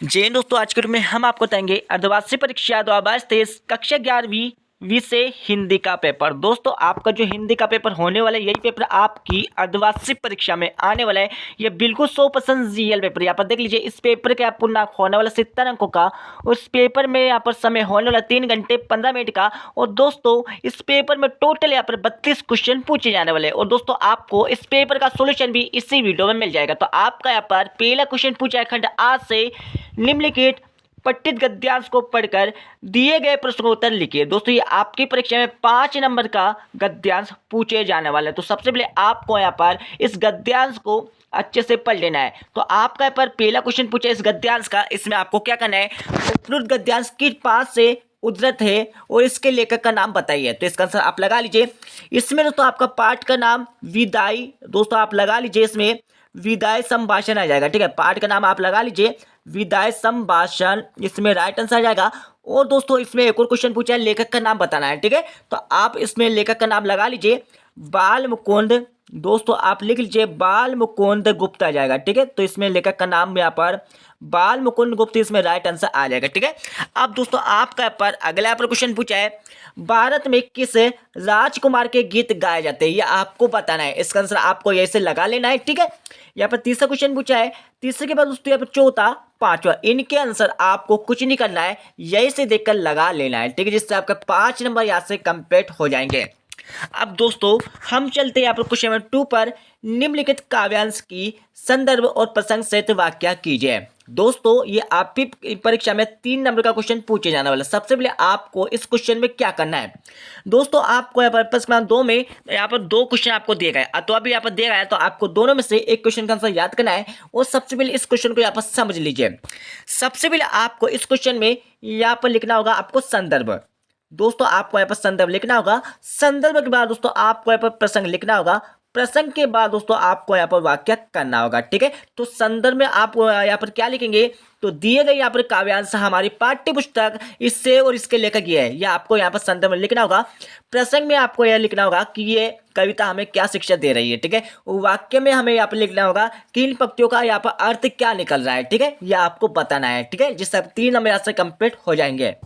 जी दोस्तों, आज के वीडियो में हम आपको बताएंगे अर्धवार्षिक परीक्षा 2022-23 कक्षा 11वीं विषय हिंदी का पेपर। दोस्तों, आपका जो हिंदी का पेपर होने वाला है, यही पेपर आपकी अर्धवार्षिक परीक्षा में आने वाला है। ये बिल्कुल 100% रियल पेपर। यहाँ पर देख लीजिए, इस पेपर का पूर्णांक होने वाला 70 अंकों का। उस पेपर में यहाँ पर समय होने वाला 3 घंटे 15 मिनट का। और दोस्तों, इस पेपर में टोटल यहाँ पर 32 क्वेश्चन पूछे जाने वाले हैं। और दोस्तों, आपको इस पेपर का सोल्यूशन भी इसी वीडियो में मिल जाएगा। तो आपका यहाँ पर पहला क्वेश्चन पूछा है, खंड आ से निम्नलिखित पठित गद्यांश को पढ़कर दिए गए प्रश्न का उत्तर लिखिए। दोस्तों, ये आपकी परीक्षा में 5 नंबर का गद्यांश पूछे जाने वाला है। तो सबसे पहले आपको यहाँ पर इस गद्यांश को अच्छे से पढ़ लेना है। तो आपका यहाँ पर पहला क्वेश्चन पूछा है इस गद्यांश का। इसमें आपको क्या करना है, उपरोक्त गद्यांश किस पाठ से उद्धृत है और इसके लेखक का नाम बताइए। तो इसका आंसर आप लगा लीजिए। इसमें दोस्तों आपका पाठ का नाम विदाई, दोस्तों आप लगा लीजिए, इसमें विदाई संभाषण आ जाएगा। ठीक है, पाठ का नाम आप लगा लीजिए विदाई संभाषण, इसमें राइट आंसर आ जाएगा। और दोस्तों, इसमें एक और क्वेश्चन पूछा है, लेखक का नाम बताना है। ठीक है, तो आप इसमें लेखक का नाम लगा लीजिए बाल मुकुंद। दोस्तों आप लिख लीजिए बाल मुकुंद गुप्त आ जाएगा। ठीक है, तो इसमें लेखक का नाम यहाँ पर बाल मुकुंद गुप्त, इसमें राइट आंसर आ जाएगा। ठीक है, अब दोस्तों आपका पर अगला पर क्वेश्चन पूछा है, भारत में किस राजकुमार के गीत गाए जाते हैं, ये आपको बताना है। इसका आंसर आपको यही से लगा लेना है। ठीक है, यहाँ पर तीसरा क्वेश्चन पूछा है, तीसरे के बाद दोस्तों यहाँ पर चौथा पांचवा, इनके आंसर आपको कुछ नहीं करना है, यही से देखकर लगा लेना है। ठीक है, जिससे आपका 5 नंबर यहाँ से कंप्लीट हो जाएंगे। अब दोस्तों हम चलते हैं यहाँ पर क्वेश्चन नंबर 2 पर, निम्नलिखित काव्यांश की संदर्भ और प्रसंग सहित व्याख्या कीजिए। दोस्तों, ये आपकी परीक्षा में 3 नंबर का क्वेश्चन पूछे जाने वाला है। सबसे पहले आपको इस क्वेश्चन में क्या करना है, दोस्तों आपको यहाँ पर प्रश्न क्रमांक 2 में यहाँ पर 2 क्वेश्चन आपको दिए गए, तो अभी यहाँ पर दिया गया है, तो आपको दोनों में से एक क्वेश्चन का आंसर याद करना है। और सबसे पहले इस क्वेश्चन को यहाँ पर समझ लीजिए। सबसे पहले आपको इस क्वेश्चन में यहाँ पर लिखना होगा आपको संदर्भ। दोस्तों आपको यहाँ पर संदर्भ लिखना होगा। संदर्भ के बाद दोस्तों आपको यहाँ पर प्रसंग लिखना होगा। प्रसंग के बाद दोस्तों आपको यहाँ पर वाक्य करना होगा। ठीक है, तो संदर्भ में आप यहाँ पर क्या लिखेंगे, तो दिए गए यहाँ पर काव्यांश हमारी पाठ्य पुस्तक इससे और इसके लेखक ये है, यह आपको यहाँ पर संदर्भ में लिखना होगा। प्रसंग में आपको यह लिखना होगा कि ये कविता हमें क्या शिक्षा दे रही है। ठीक है, वाक्य में हमें यहाँ पर लिखना होगा कि इन पंक्तियों का यहाँ पर अर्थ क्या निकल रहा है। ठीक है, यह आपको बताना है। ठीक है, जिससे आप 3 नंबर यहाँ से कंप्लीट हो जाएंगे।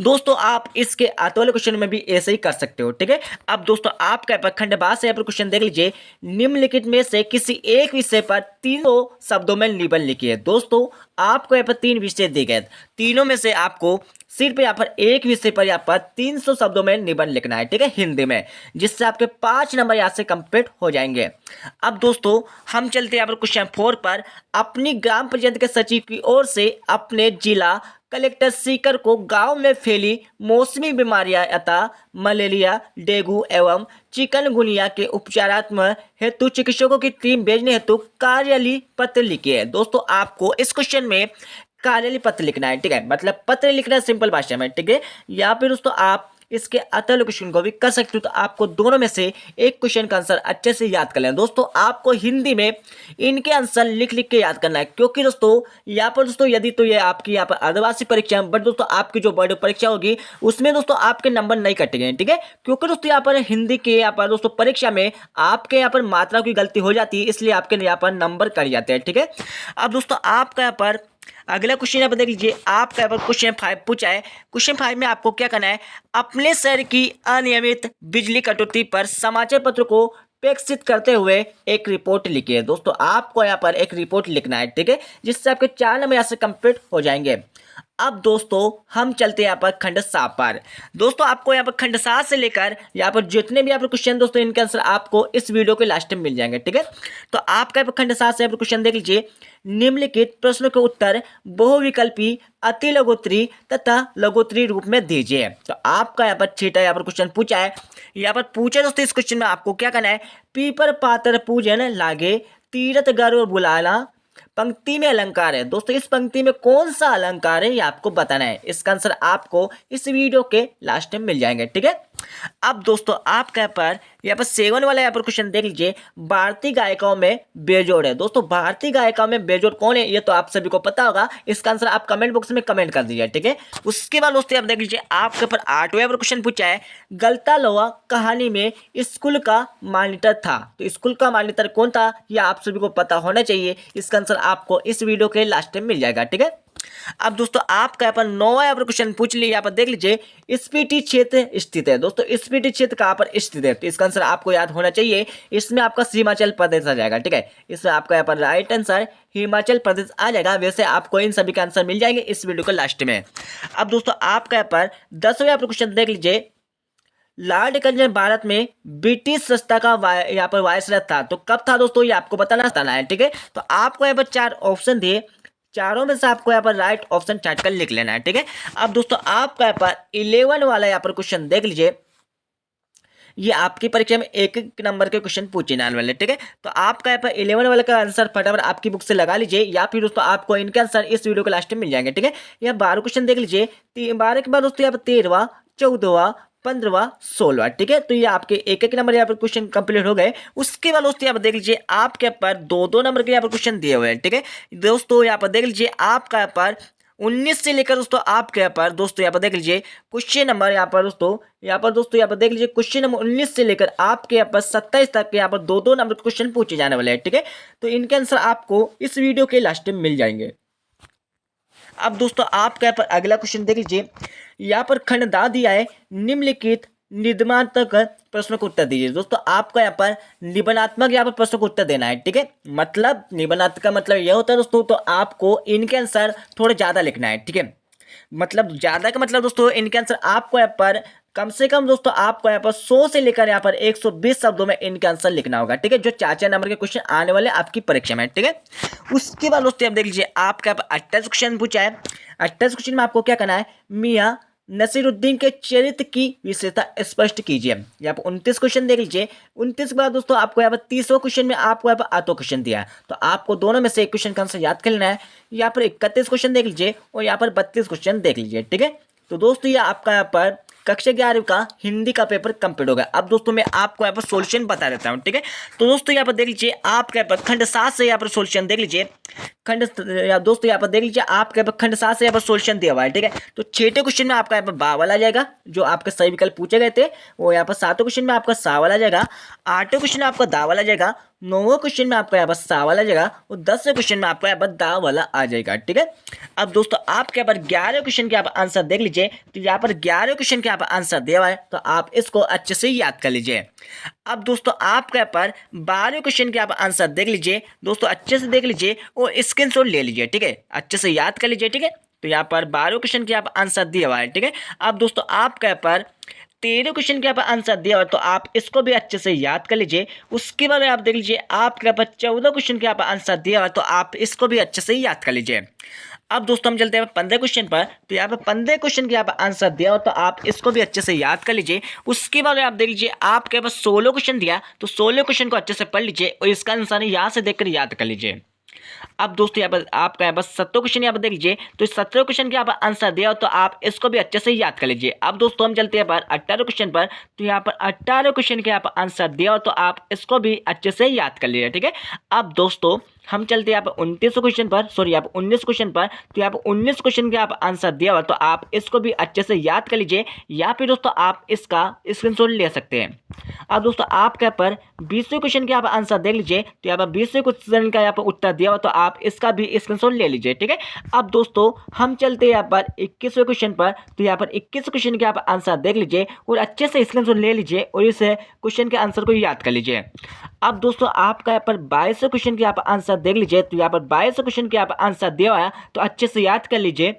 दोस्तों आप इसके आते वाले क्वेश्चन में भी ऐसे ही कर सकते हो। ठीक है, अब दोस्तों आपका खंड बा से यहाँ पर क्वेश्चन देख लीजिए, निम्नलिखित में से किसी एक विषय पर 300 शब्दों में निबंध लिखिए। दोस्तों आपको यहाँ पर 3 विषय दिए गए, तीनों में से आपको सिर्फ यहाँ पर एक विषय पर यहाँ पर 300 शब्दों में निबंध लिखना है। ठीक है, हिंदी में, जिससे आपके 5 नंबर यहाँ से कंप्लीट हो जाएंगे। अब दोस्तों हम चलते हैं यहाँ पर क्वेश्चन 4 पर, अपनी ग्राम पंचायत के सचिव की ओर से अपने जिला कलेक्टर सीकर को गांव में फैली मौसमी बीमारियां अतः मलेरिया, डेंगू एवं चिकनगुनिया के उपचारात्मक हेतु चिकित्सकों की टीम भेजने हेतु कार्यालय पत्र लिखिए। दोस्तों आपको इस क्वेश्चन में कार्यालय पत्र लिखना है। ठीक है, मतलब पत्र लिखना है सिंपल भाषा में। ठीक है, या फिर दोस्तों आप इसके अतल क्वेश्चन को भी कर सकते हो। तो आपको दोनों में से एक क्वेश्चन का आंसर अच्छे से याद कर लेना। दोस्तों आपको हिंदी में इनके आंसर लिख लिख के याद करना है, क्योंकि दोस्तों यहाँ पर दोस्तों यदि तो ये आपकी यहाँ पर अर्धवार्षिक परीक्षा है, बट दोस्तों आपकी जो बोर्ड परीक्षा होगी उसमें दोस्तों आपके नंबर नहीं कटेंगे। ठीक है, क्योंकि दोस्तों यहाँ पर हिंदी के यहाँ पर दोस्तों परीक्षा में आपके यहाँ पर मात्रा की गलती हो जाती है, इसलिए आपके यहाँ पर नंबर कट जाते हैं। ठीक है, अब दोस्तों आपका यहाँ पर अगला क्वेश्चन यहाँ पर देख लीजिए, आपका यहाँ पर क्वेश्चन 5 पूछा है। क्वेश्चन 5 में आपको क्या करना है, अपने शहर की अनियमित बिजली कटौती पर समाचार पत्र को प्रेक्षित करते हुए एक रिपोर्ट लिखिए। दोस्तों आपको यहाँ पर एक रिपोर्ट लिखना है। ठीक है, जिससे आपके 4 नंबर यहाँ से कंप्लीट हो जाएंगे। अब दोस्तों हम चलते हैं यहाँ पर खंड 7 पर। दोस्तों आपको यहाँ पर खंड 7 से लेकर यहाँ पर जितने भी यहाँ पर क्वेश्चन दोस्तों इनके आंसर आपको इस वीडियो के लास्ट में मिल जाएंगे। ठीक है, तो आपका यहाँ पर खंड 7 से यहाँ पर क्वेश्चन देख लीजिए, निम्नलिखित प्रश्नों के उत्तर बहुविकल्पी अति लघुत्तरी तथा लघुत्तरी रूप में दीजिए। तो आपका यहाँ पर छठा यहाँ पर क्वेश्चन पूछा है। यहाँ पर पूछा दोस्तों इस क्वेश्चन में आपको क्या करना है, पीपर पातर पूजन लागे तीरथ गर्व बुलाना पंक्ति में अलंकार है। दोस्तों इस पंक्ति में कौन सा अलंकार है ये आपको बताना है। इसका आंसर आपको इस वीडियो के लास्ट में मिल जाएंगे। ठीक है, अब दोस्तों आपका यहाँ पर 7 वाला यहाँ पर क्वेश्चन देख लीजिए, भारतीय गायिकाओं में बेजोड़ है। दोस्तों भारतीय गायिकाओं में बेजोड़ कौन है ये तो आप सभी को पता होगा, इसका आंसर आप कमेंट बॉक्स में कमेंट कर दीजिए। ठीक है, उसके बाद दोस्तों आप देख लीजिए, आपके ऊपर 8वां क्वेश्चन पूछा है, गलता लोहा कहानी में स्कूल का मॉनिटर था। तो स्कूल का मॉनिटर कौन था ये आप सभी को पता होना चाहिए। इसका आंसर आपको इस वीडियो के लास्ट में मिल जाएगा। ठीक है, अब दोस्तों आपका यहाँ पर 9वां यहाँ पर क्वेश्चन पूछ लिया। यहाँ पर देख लीजिए, स्पीति क्षेत्र स्थित है। दोस्तों स्पीति क्षेत्र कहाँ पर स्थित है, तो इसका आंसर आपको याद होना चाहिए। इसमें आपका हिमाचल प्रदेश आ जाएगा। ठीक है, इसमें आपका यहाँ पर राइट आंसर हिमाचल प्रदेश आ जाएगा। वैसे आपको इन सभी के आंसर मिल जाएंगे इस वीडियो के लास्ट में। अब दोस्तों आपका यहाँ पर 10वां यहाँ पर क्वेश्चन देख लीजिए, लॉर्ड कर्जन भारत में ब्रिटिश संस्था का यहाँ पर वायसराय था, तो कब था दोस्तों, ये आपको बताना है। ठीक है, तो आपको यहाँ पर 4 ऑप्शन दिए, चारों में से आपको यहाँ पर राइट ऑप्शन चट कर लिख लेना है। ठीक है, अब दोस्तों आपका यहाँ पर 11 वाला यहाँ पर क्वेश्चन देख लीजिए, ये आपकी परीक्षा में 1-1 नंबर के क्वेश्चन पूछे जाने वाले। ठीक है, तो आपका यहाँ पर 11 वाले का आंसर फटाफट आपकी बुक से लगा लीजिए, या फिर दोस्तों आपको इनके आंसर इस वीडियो के लास्ट में मिल जाएंगे। ठीक है, यहाँ 12 क्वेश्चन देख लीजिए, 12 के बाद दोस्तों यहाँ पर 13वां, 14वां, 15वां, 16वां। ठीक है, तो ये आपके 1-1 नंबर यहाँ पर क्वेश्चन कंप्लीट हो गए। उसके बाद दोस्तों यहाँ पर देख लीजिए, आपके पर 2-2 नंबर के यहाँ पर क्वेश्चन दिए हुए हैं। ठीक है दोस्तों, यहाँ पर देख लीजिए, आपका यहाँ पर 19 से लेकर दोस्तों आपके यहाँ पर यहाँ पर देख लीजिए क्वेश्चन नंबर यहाँ पर देख लीजिए क्वेश्चन नंबर 19 से लेकर आपके यहाँ पर 27 तक यहाँ पर 2-2 नंबर क्वेश्चन पूछे जाने वाले हैं। ठीक है, तो इनके आंसर आपको इस वीडियो के लास्ट में मिल जाएंगे। अब दोस्तों आपके यहाँ पर अगला क्वेश्चन देख लीजिए, यहाँ पर खंड दा दिया है, निम्नलिखित निबंधात्मक प्रश्नों को उत्तर दीजिए। दोस्तों आपको यहाँ पर निबंधात्मक यहाँ पर प्रश्नों को उत्तर देना है। ठीक है, मतलब निबंधात्मक का मतलब यह होता है दोस्तों, तो आपको इनके आंसर थोड़े ज़्यादा लिखना है। ठीक है, मतलब ज़्यादा का मतलब दोस्तों इनके आंसर आपको यहाँ पर कम से कम दोस्तों आपको यहाँ पर 100 से लेकर यहाँ पर 120 शब्दों में इनका आंसर लिखना होगा। ठीक है, जो 4 नंबर के क्वेश्चन आने वाले आपकी परीक्षा में। ठीक है, उसके बाद दोस्तों आप देख लीजिए, आपका यहाँ पर 28 क्वेश्चन पूछा है। 28 क्वेश्चन में आपको क्या करना है, मियाँ नसीरुद्दीन के चरित्र की विशेषता स्पष्ट कीजिए। यहाँ पर 29 क्वेश्चन देख लीजिए। 29 के बाद दोस्तों आपको यहाँ पर 30वां क्वेश्चन में आपको यहाँ पर ऑटो क्वेश्चन दिया है, तो आपको दोनों में से एक क्वेश्चन का आंसर याद कर लेना है। यहाँ पर 31 क्वेश्चन देख लीजिए और यहाँ पर 32 क्वेश्चन देख लीजिए। ठीक है, तो दोस्तों ये आपका यहाँ पर कक्षा 11 का हिंदी का पेपर कंप्लीट होगा। अब दोस्तों मैं आपको यहाँ पर सॉल्यूशन बता देता हूँ। ठीक है, तो दोस्तों यहाँ पर देख लीजिए, आपके यहाँ पर खंड 7 से यहाँ पर सॉल्यूशन देख लीजिए। दोस्तों यहाँ पर देख लीजिए, आपके यहाँ पर खंड 7 से यहाँ पर सॉल्यूशन दिया हुआ है। ठीक है, तो 6ठे क्वेश्चन में आपका यहाँ पर बा वाला आ जाएगा, जो आपके सही विकल्प पूछे गए थे वो यहाँ पर 7वें क्वेश्चन में आपका सा वाला आ जाएगा, 8वें क्वेश्चन में आपका दा वाला आ जाएगा, 9वें क्वेश्चन में आपका यहाँ पर सा वाला आ जाएगा और 10वें क्वेश्चन में आपका यहाँ पर दा वाला आ जाएगा। ठीक है, अब दोस्तों आपके यहाँ पर 11वें क्वेश्चन के यहाँ पर आंसर देख लीजिए, तो यहाँ पर 11वें क्वेश्चन के यहाँ पर आंसर दिया हुआ है, तो आप इसको अच्छे से याद कर लीजिए। अब दोस्तों आपके यहाँ पर 12वें क्वेश्चन के यहाँ पर आंसर देख लीजिए। दोस्तों अच्छे से देख लीजिए और स्क्रीनशॉट ले लीजिए। ठीक है, अच्छे से याद कर लीजिए। ठीक है, तो यहाँ पर 12वें क्वेश्चन के यहाँ पर आंसर दिया हुआ है। ठीक है, अब दोस्तों आपके यहाँ पर 13वें क्वेश्चन के यहाँ पर आंसर दिया हुआ है, तो आप इसको भी अच्छे से याद कर लीजिए। उसके बाद आप देख लीजिए, आपके यहाँ पर 14वें क्वेश्चन के यहाँ पर आंसर दिया हुआ है, तो आप इसको भी अच्छे से याद कर लीजिए। अब दोस्तों हम चलते हैं 15 क्वेश्चन पर, तो यहाँ पर 15 क्वेश्चन के यहाँ पर आंसर दिया हो, तो आप इसको भी अच्छे से याद कर लीजिए। उसके बाद आप देख लीजिए, आपके पास 16 क्वेश्चन दिया, तो 16 क्वेश्चन को अच्छे से पढ़ लीजिए और इसका आंसर यहाँ से देखकर याद कर लीजिए। अब दोस्तों यहाँ पर आपका यहाँ पर 17 क्वेश्चन यहाँ पर देख लीजिए, तो इस 17 क्वेश्चन के यहाँ पर आंसर दिया हो, तो आप इसको भी अच्छे से याद कर लीजिए। अब दोस्तों हम चलते हैं पर 18 क्वेश्चन पर, तो यहाँ पर 18 क्वेश्चन के यहाँ पर आंसर दिया हो, तो आप इसको भी अच्छे से याद कर लीजिए। ठीक है, अब दोस्तों हम चलते हैं यहाँ पर 29 क्वेश्चन पर, सॉरी यहाँ पर 19 क्वेश्चन पर, तो यहाँ पर 19 क्वेश्चन के यहाँ पर आंसर दिया हुआ, तो आप इसको भी अच्छे से याद कर लीजिए, या फिर दोस्तों आप इसका स्क्रीनशॉट ले सकते हैं। अब दोस्तों आपके यहाँ पर 20वें क्वेश्चन के यहाँ पर आंसर देख लीजिए, तो यहाँ पर 20वें क्वेश्चन का यहाँ पर उत्तर दिया हुआ, तो आप इसका भी स्क्रीनशॉट ले लीजिए। ठीक है, अब दोस्तों हम चलते हैं यहाँ पर 21वें क्वेश्चन पर, तो यहाँ पर 21 क्वेश्चन के यहाँ पर आंसर देख लीजिए और अच्छे से स्क्रीनशॉट ले लीजिए और इस क्वेश्चन के आंसर को याद कर लीजिए। अब दोस्तों आपका यहाँ पर 22वें क्वेश्चन के यहाँ पर आंसर देख लीजिए, तो यहाँ पर 22वें क्वेश्चन के यहाँ पर आंसर दिया हुआ है, तो अच्छे से याद कर लीजिए।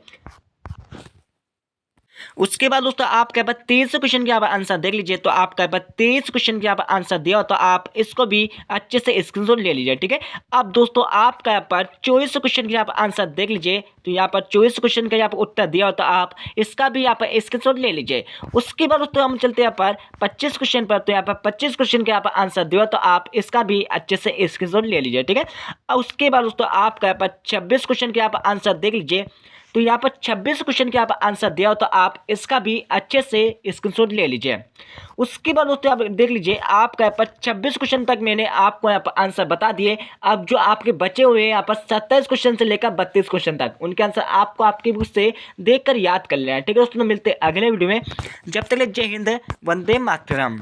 उसके बाद दोस्तों आपके यहाँ पर 23 क्वेश्चन के यहाँ पर आंसर देख लीजिए, तो आपका यहाँ पर 23 क्वेश्चन के यहाँ पर आंसर दिया हो, तो आप इसको भी अच्छे से स्क्रीनशॉट ले लीजिए। ठीक है, अब दोस्तों आपका यहाँ पर 24 क्वेश्चन के यहाँ पर आंसर देख लीजिए, तो यहाँ पर 24 क्वेश्चन का यहाँ पर उत्तर दिया हो, तो आप इसका भी यहाँ पर स्क्रीनशॉट ले लीजिए। उसके बाद दोस्तों हम चलते हैं यहाँ पर 25 क्वेश्चन पर, तो यहाँ पर 25 क्वेश्चन के यहाँ पर आंसर दिया हो, तो आप इसका भी अच्छे से स्क्रीनशॉट ले लीजिए। ठीक है, और उसके बाद दोस्तों आपका यहाँ पर 26 क्वेश्चन के यहाँ पर आंसर देख लीजिए, तो यहाँ पर 26 क्वेश्चन के यहाँ पर आंसर दिया हो, तो आप इसका भी अच्छे से स्क्रीनशॉट ले लीजिए। उसके बाद दोस्तों आप देख लीजिए, आपका यहाँ पर 26 क्वेश्चन तक मैंने आपको यहाँ पर आंसर बता दिए। अब जो आपके बचे हुए हैं यहाँ पर 27 क्वेश्चन से लेकर 32 क्वेश्चन तक, उनके आंसर आपको आपकी बुक से देखकर याद कर लेना है। ठीक है दोस्तों, मिलते हैं अगले वीडियो में। जब तक जय हिंद, वंदे मातरम।